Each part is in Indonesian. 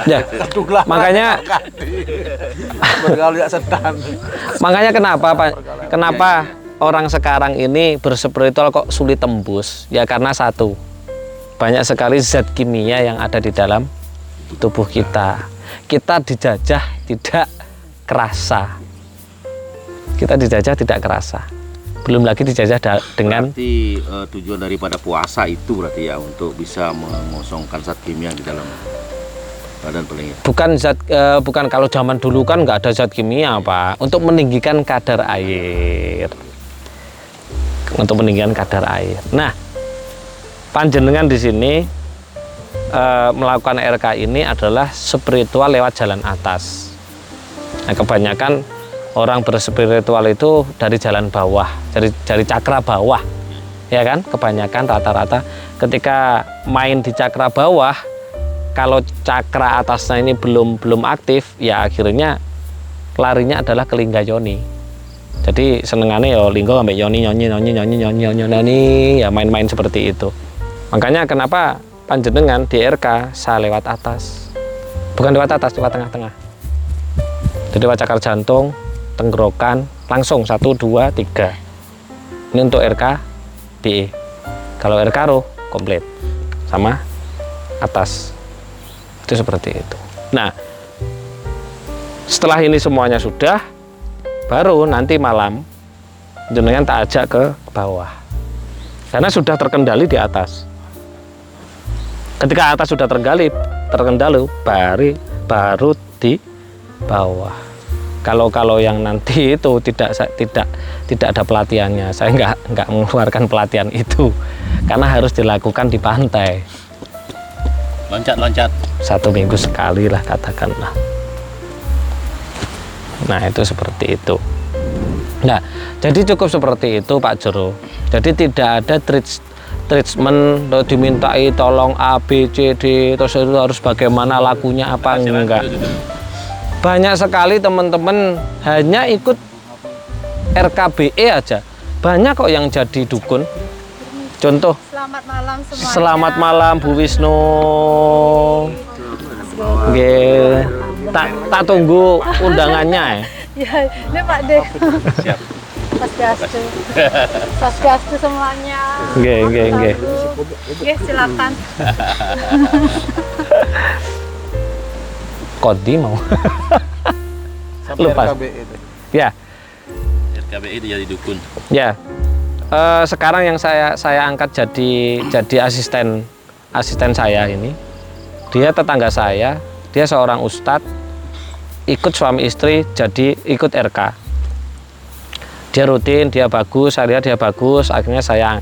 Ya, makanya makanya kenapa orang sekarang ini berspiritual kok sulit tembus? Ya karena satu, banyak sekali zat kimia yang ada di dalam tubuh kita. Kita dijajah tidak kerasa. Kita dijajah tidak kerasa. Belum lagi dijajah dengan berarti tujuan daripada puasa itu berarti ya untuk bisa mengosongkan zat kimia di dalam badan paling ya. Bukan kalau zaman dulu kan nggak ada zat kimia, Pak. Untuk meninggikan kadar air. Untuk meninggikan kadar air. Nah, panjenengan di sini melakukan RK ini adalah spiritual lewat jalan atas. Nah, kebanyakan orang berspiritual itu dari jalan bawah, dari cakra bawah, ya kan? Kebanyakan rata-rata ketika main di cakra bawah, kalau cakra atasnya ini belum aktif, ya akhirnya larinya adalah ke lingga yoni. Jadi senengannya ya lingga sampai yoni, ya main-main seperti itu. Makanya kenapa panjenengan di RK saya lewat atas, bukan lewat atas, lewat tengah-tengah. Jadi lewat cakar jantung, tenggorokan, langsung 1, 2, 3. Ini untuk RK BE. Kalau RK roh komplit sama atas. Itu seperti itu. Nah, setelah ini semuanya sudah, baru nanti malam jenengan tak ajak ke bawah. Karena sudah terkendali di atas. Ketika atas sudah terkendali, baru di bawah. Kalau yang nanti itu tidak ada pelatihannya, saya nggak mengeluarkan pelatihan itu karena harus dilakukan di pantai. Loncat 1 minggu sekali lah katakanlah. Nah itu seperti itu. Nah jadi cukup seperti itu Pak Jero. Jadi tidak ada treatment dimintai tolong A B C D terus itu harus bagaimana lakunya apa enggak. Banyak sekali teman-teman hanya ikut RKBE aja. Banyak kok yang jadi dukun. Contoh. Selamat malam semuanya. Selamat malam Bu Wisnu. Nggih. Tak tunggu undangannya ya. Ya, ini Pak De. siap. Swastiastu semuanya. Nggih. Nggih, silakan. Kodi mau. Lupa. Ya. RKBI jadi dukun. Ya. Sekarang yang saya angkat jadi asisten saya ini. Dia tetangga saya, dia seorang ustadz, ikut suami istri jadi ikut RK. Dia rutin, dia bagus, saya lihat dia bagus, akhirnya saya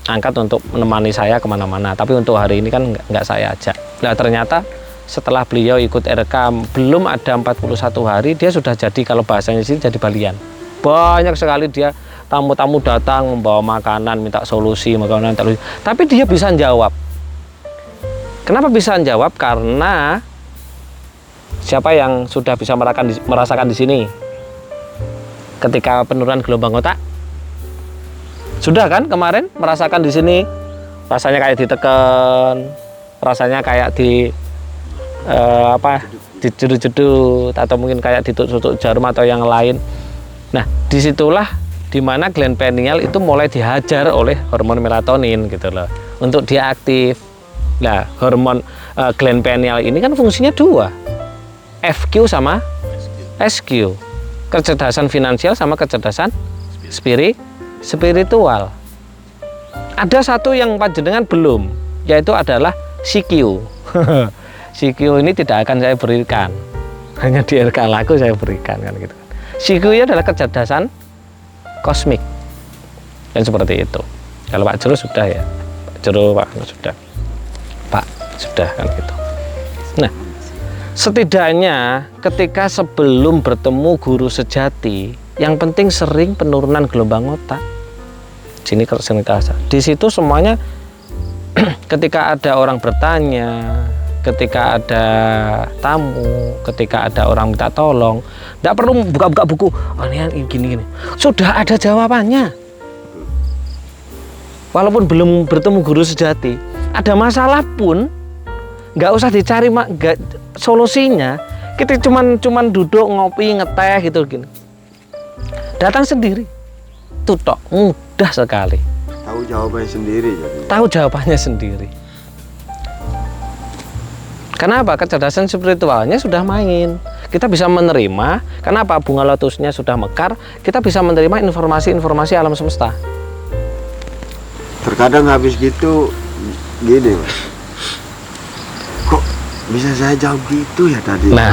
angkat untuk menemani saya kemana-mana. Tapi untuk hari ini kan nggak saya ajak. Nah ternyata setelah beliau ikut RK belum ada 41 hari dia sudah jadi, kalau bahasanya sini jadi balian. Banyak sekali dia tamu-tamu datang membawa makanan, minta solusi, tapi dia bisa jawab. Kenapa bisa jawab? Karena siapa yang sudah bisa merasakan di sini ketika penurunan gelombang otak? Sudah kan kemarin merasakan di sini, rasanya kayak ditekan, rasanya kayak dijedut-jedut atau mungkin kayak ditutuk jarum atau yang lain. Nah disitulah dimana gland pineal itu mulai dihajar oleh hormon melatonin gitu loh, untuk dia aktif. Nah hormon gland pineal ini kan fungsinya 2, FQ sama SQ, kecerdasan finansial sama kecerdasan spiritual. Ada satu yang panjenengan belum, yaitu adalah CQ. CQ ini tidak akan saya berikan, hanya di RK laku saya berikan kan gitu. CQ ini adalah kecerdasan kosmik, dan seperti itu. Kalau Pak Jero sudah ya, Pak Jero sudah kan gitu. Nah, setidaknya ketika sebelum bertemu guru sejati, yang penting sering penurunan gelombang otak. Sini kerasa. Di situ semuanya ketika ada orang bertanya, ketika ada tamu, ketika ada orang minta tolong, tidak perlu buka-buka buku. Oh ini gini. Sudah ada jawabannya. walaupun belum bertemu guru sejati, ada masalah pun nggak usah dicari solusinya. Kita cuman duduk ngopi ngeteh gitu gini. Datang sendiri, tutok, mudah sekali. Tahu jawabannya sendiri jadi. Tahu jawabannya sendiri. Kenapa? Kecerdasan spiritualnya sudah main. Kita bisa menerima, kenapa bunga lotusnya sudah mekar, kita bisa menerima informasi-informasi alam semesta. Terkadang habis gitu gini Mas, kok bisa saya jawab gitu ya tadi? Nah.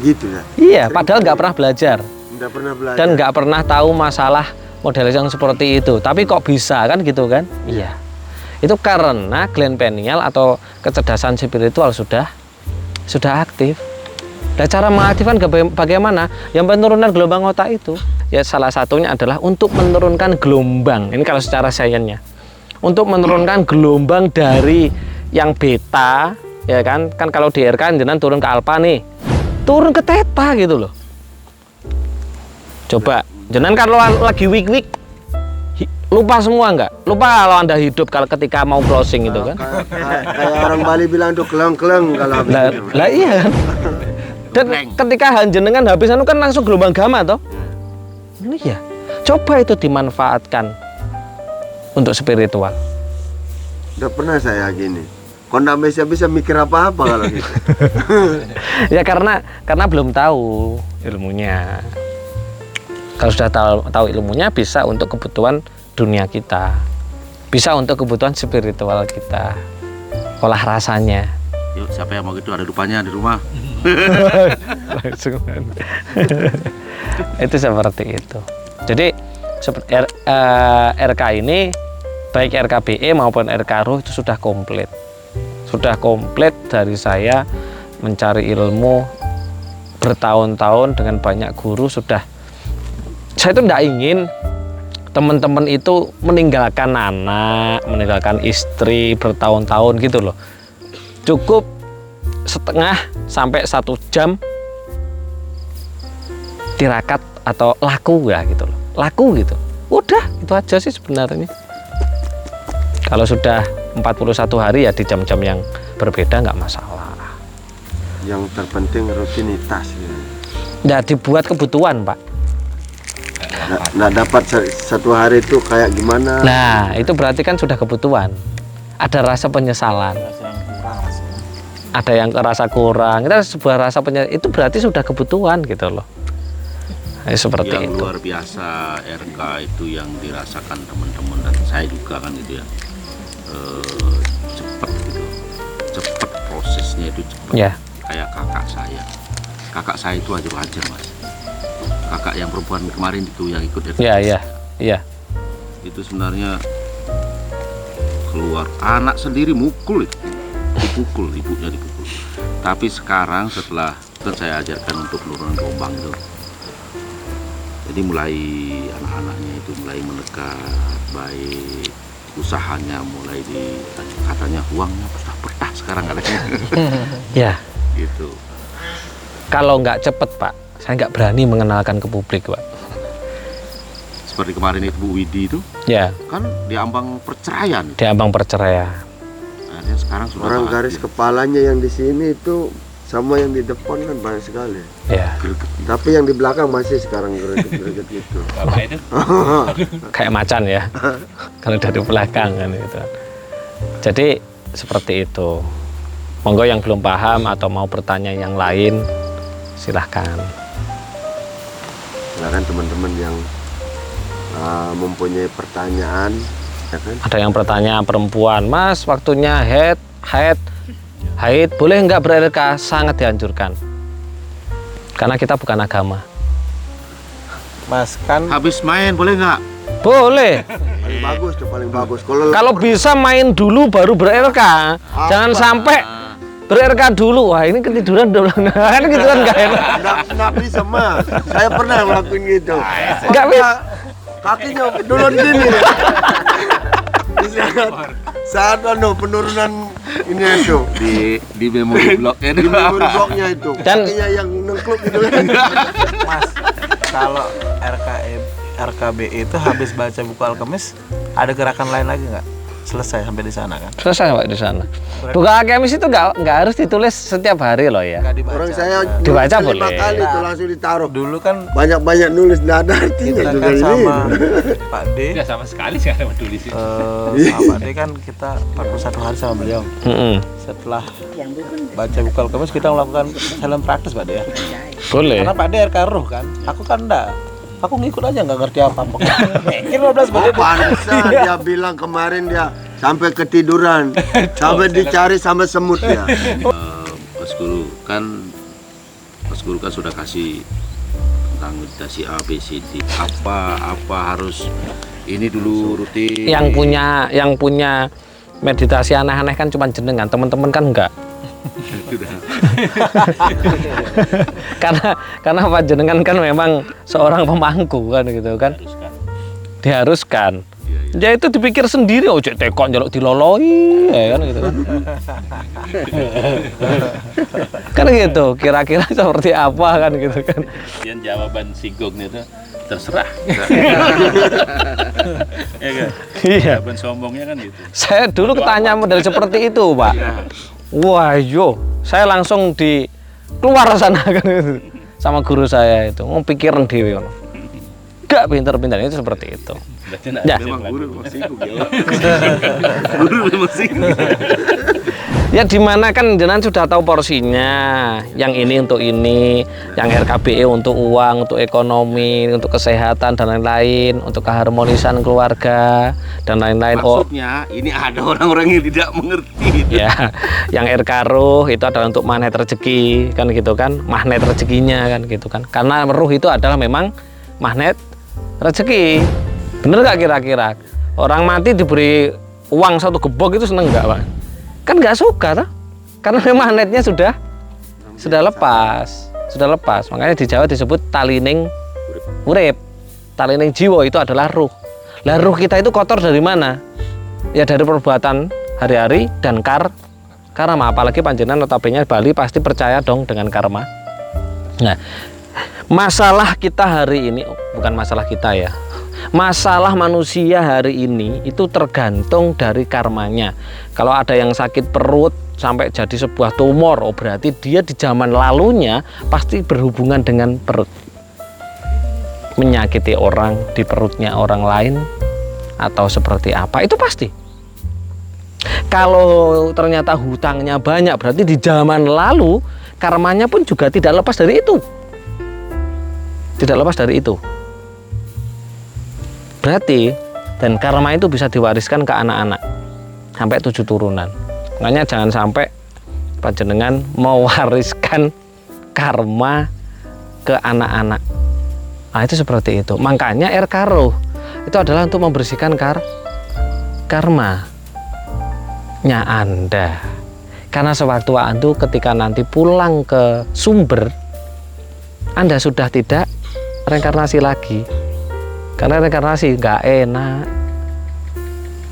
Gitu ya. Iya, padahal nggak pernah belajar Nggak pernah belajar. dan nggak pernah tahu masalah model yang seperti itu. Tapi kok bisa kan gitu kan? Iya. Itu karena gland pineal atau kecerdasan spiritual sudah aktif. Dan cara mengaktifkan bagaimana? Yang penurunan gelombang otak itu, ya salah satunya adalah untuk menurunkan gelombang. Ini kalau secara sainsnya, untuk menurunkan gelombang dari yang beta, ya kan? Kan kalau di RK jenengan turun ke alfa nih, turun ke theta gitu loh. Coba, jenengan kalau lagi weak, lupa semua nggak? Lupa kalau Anda hidup kalau ketika mau closing gitu kan? Kayak orang Bali bilang tuh keleng-keleng kalau habis itu. Lah iya kan? Dan ketika jenengan habis anu kan langsung gelombang gamma toh? Iya. Coba itu dimanfaatkan untuk spiritual. Udah pernah saya gini. Kok nggak bisa mikir apa-apa kalau gitu. Ya karena belum tahu ilmunya. Kalau sudah tahu ilmunya bisa untuk kebutuhan dunia kita. Bisa untuk kebutuhan spiritual kita. Olah rasanya. Yuk, siapa yang mau gitu ada rupanya di rumah. Langsung. Itu seperti itu. Jadi RK ini baik RKBE maupun RK Ruh itu sudah komplit. Sudah komplit dari saya mencari ilmu bertahun-tahun dengan banyak guru sudah. Saya itu tidak ingin teman-teman itu meninggalkan anak, meninggalkan istri bertahun-tahun gitu loh. Cukup setengah sampai 1 jam tirakat atau laku ya gitu loh. Laku gitu. Udah, itu aja sih sebenarnya. Kalau sudah 41 hari ya di jam-jam yang berbeda nggak masalah. Yang terpenting rutinitas ya. Nggak dibuat kebutuhan, Pak. Nggak dapat satu hari itu kayak gimana. Nah, itu berarti kan sudah kebutuhan. Ada rasa penyesalan. Ada yang rasa kurang. Kita sebuah rasa itu berarti sudah kebutuhan gitu loh. Seperti yang itu. luar biasa RK itu yang dirasakan teman-teman dan saya juga kan gitu ya. Cepat gitu. Cepat prosesnya itu cepat. Ya. Kayak kakak saya itu hajar-hajar Mas. Kakak yang perempuan kemarin itu yang ikut RK. Iya. Itu sebenarnya keluar anak sendiri mukul itu. Dipukul, ibunya dipukul. Tapi sekarang setelah kan saya ajarkan untuk penurunan gelombang itu, jadi mulai anak-anaknya itu mulai mendekat, baik usahanya mulai katanya uangnya petah sekarang katanya. Ya. Gitu. Kalau nggak cepet Pak, saya nggak berani mengenalkan ke publik Pak. Seperti kemarin itu Bu Widi itu, Ya. kan diambang perceraian. Di ambang perceraian. Akhirnya sekarang sudah Orang bahagia. garis kepalanya yang di sini itu sama yang di depan kan banyak sekali. Ya. Tapi yang di belakang masih sekarang greget-greget gitu. Kayak macan ya. Kalau dari belakang kan gitu. Jadi seperti itu. Monggo yang belum paham atau mau bertanya yang lain silahkan. Silakan teman-teman yang mempunyai pertanyaan, ya kan? Ada yang bertanya perempuan, Mas waktunya haid boleh nggak ber-RK? Sangat dianjurkan. Karena kita bukan agama. Mas kan Habis main boleh nggak? Boleh. Paling bagus tuh, paling bagus. Kalau bisa main dulu baru ber-RK. Jangan sampai ber-RK dulu. Wah ini ketiduran udah kan gitu kan nggak enak. nggak bisa Mas. Saya pernah ngelakuin gitu. Nggak bisa. Kakinya duluan gini. Saat penurunan ini itu Di memori bloknya di memori bloknya itu. Dan- Kakinya yang nengkluk gitu kan. Mas kalau RKM RKBI itu habis baca buku Alkemis, ada gerakan lain lagi nggak? Selesai sampai di sana kan? Selesai Pak di sana. Buku Alkemis itu nggak harus ditulis setiap hari loh ya. Nggak dibaca. Orang saya Dibaca nulis 5 boleh. kali itu langsung ditaruh. Dulu kan Banyak-banyak nulis, nggak ada artinya kita juga kan ini. sama Pak D, Nggak sama sekali sih ada peduli sih. sama Pak D kan kita 41 hari sama beliau. Setelah baca buku Alkemis kita melakukan silent practice Pak D ya. Boleh. Karena Pak D RK Ruh kan, aku kan enggak. Aku ngikut aja nggak ngerti apa-apa. Mikir 15 Oh, menit. pantesan dia bilang kemarin dia sampai ketiduran, sampai dicari sama semut ya. Mas Guru kan sudah kasih tentang meditasi A, B, C, D. Apa harus ini dulu rutin. Yang punya meditasi aneh-aneh kan cuma jenengan, teman-teman kan enggak. karena Pak jenengan kan memang seorang pemangku kan gitu kan. Diharuskan. Ya itu dipikir sendiri, oh cek tekok njaluk diloloi ya kan gitu kan. Kan gitu, kira-kira seperti apa kan gitu kan. Kemudian jawaban Sigognya itu terserah. Ya kan? Iya. Jawaban sombongnya kan gitu. Saya dulu ketanya model seperti itu, Pak. Wah, yo, saya langsung keluar sana kan gitu. Sama guru saya itu, mau pikiran dewe ngono. Gak pinter-pinter itu seperti itu. Berarti nggak Ya. ada yang Memang guru lagu. masih Guru memang singgung. Ya dimana kan jenengan sudah tahu porsinya. Yang ini untuk ini, yang RKBE untuk uang, untuk ekonomi, untuk kesehatan dan lain-lain, untuk keharmonisan keluarga dan lain-lain. Maksudnya ini ada orang-orang yang tidak mengerti. Ya, yang RK Ruh itu adalah untuk magnet rezeki kan gitu kan, magnet rezekinya kan gitu kan. Karena ruh itu adalah memang magnet rezeki. Bener nggak kira-kira? Orang mati diberi uang 1 gebok itu seneng nggak, Pak? Kan nggak suka, toh? Karena memang magnetnya sudah lepas. Makanya di Jawa disebut talining urip. Talining jiwa itu adalah ruh. Lah ruh kita itu kotor dari mana? Ya dari perbuatan hari-hari dan karma. Apalagi panjenengan notabene Bali pasti percaya dong dengan karma. Nah, masalah kita hari ini bukan masalah kita ya. Masalah manusia hari ini itu tergantung dari karmanya. Kalau ada yang sakit perut sampai jadi sebuah tumor, oh berarti dia di zaman lalunya pasti berhubungan dengan perut. Menyakiti orang di perutnya orang lain atau seperti apa, itu pasti. Kalau ternyata hutangnya banyak, berarti di zaman lalu karmanya pun juga tidak lepas dari itu. Tidak lepas dari itu. Berarti dan karma itu bisa diwariskan ke anak-anak sampai 7 turunan. Makanya jangan sampai panjenengan mewariskan karma ke anak-anak. Nah itu seperti itu. Makanya RK Ruh itu adalah untuk membersihkan karmanya Anda. Karena sewaktu-waktu ketika nanti pulang ke sumber, Anda sudah tidak reinkarnasi lagi. Karena reinkarnasi nggak enak,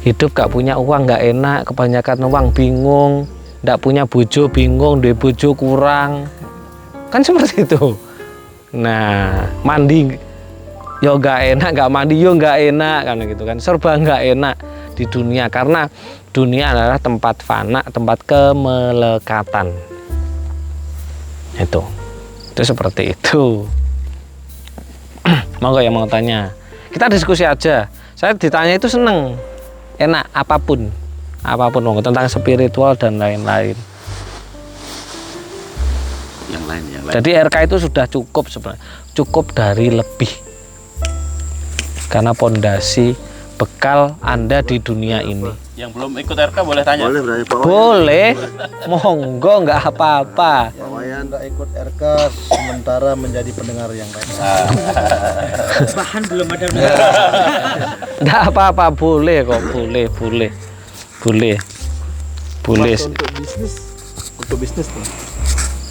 hidup gak punya uang nggak enak, kebanyakan uang bingung, nggak punya bojo bingung, duit bojo kurang, kan seperti itu. Nah mandi yo nggak enak, nggak mandi yo nggak enak kan gitu kan, serba nggak enak di dunia karena dunia adalah tempat fana, tempat kemelekatan. Itu seperti itu. Monggo yang mau tanya. Kita diskusi aja. Saya ditanya itu seneng, enak apapun monggo tentang spiritual dan lain-lain. Yang lain. Jadi RK itu sudah cukup sebenarnya, cukup dari lebih. Karena pondasi bekal Anda di dunia ini. Yang belum ikut RK boleh tanya. Boleh berarti Pak Wayan. Boleh, monggo nggak apa-apa. Pak Wayan. Nggak ikut RK sementara menjadi pendengar yang baik. Nggak apa-apa, boleh kok, boleh. Mas, untuk bisnis nih,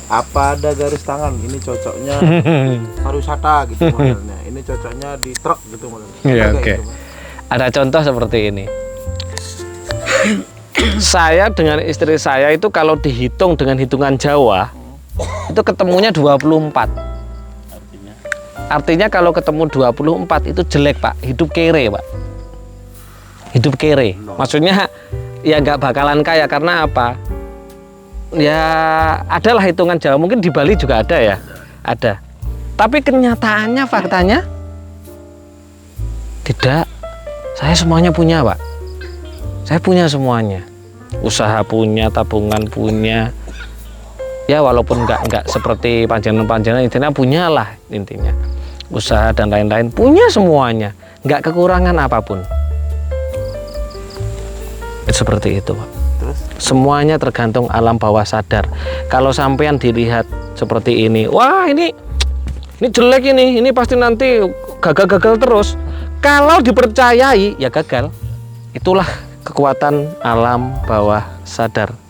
apa ada garis tangan? Ini cocoknya pariwisata gitu modelnya. Ini cocoknya di truk gitu modelnya. Iya, Ada oke. gitu, Mas? Ada contoh seperti ini. Saya dengan istri saya itu kalau dihitung dengan hitungan Jawa itu ketemunya 24. Artinya Artinya kalau ketemu 24 itu jelek Pak, hidup kere Pak. Hidup kere. Maksudnya ya nggak bakalan kaya karena apa? Ya adalah hitungan Jawa, mungkin di Bali juga ada ya. Ada. Tapi kenyataannya, faktanya tidak. Saya semuanya punya Pak. Saya punya semuanya. Usaha punya, tabungan punya. Ya walaupun nggak seperti panjenengan intinya punyalah intinya. Usaha dan lain-lain punya semuanya, nggak kekurangan apapun. Seperti itu Pak. Terus Semuanya tergantung alam bawah sadar. Kalau sampean dilihat seperti ini, wah ini jelek ini pasti nanti gagal terus. Kalau dipercayai ya gagal. Itulah kekuatan alam bawah sadar.